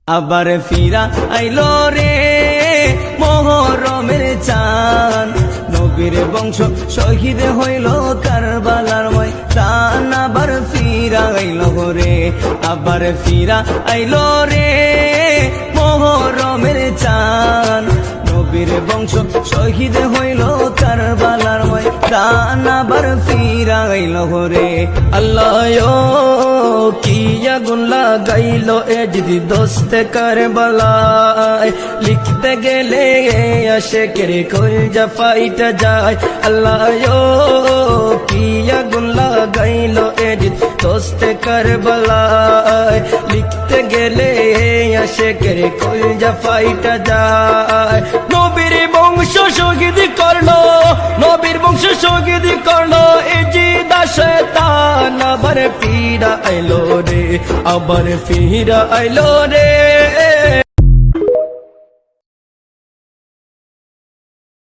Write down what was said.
আবার ফিরা আইলো রে মুহররমের চাঁদ, নবীর বংশ শহীদ হইল কারবালার ময়দান। আবার ফিরা আইলো রে, আবার ফিরা আইলো রে মুহররমের চাঁদ, নবীর বংশ শহীদ হইল কারবালার ময়দান। আবার ফিরা আইলো রে। আল্লাহ কি আগুন লাগাইলো এ যদি দোস্তে কারবালায়, লিখতে গেলে আশেকের কলজা ফাইটা যায়। আল্লাহ কি আগুন লাগাইলো এ যদি দোস্তে কারবালায়, লিখতে গেলে আশেকের কলজা ফাইটা যায়। নবীর বংশ শহীদ করলো, নবীর বংশ শহীদ করলো এ জিদা শয়তান। আবার ফিরা আইলো রে, আবার ফিরা আইলো রে।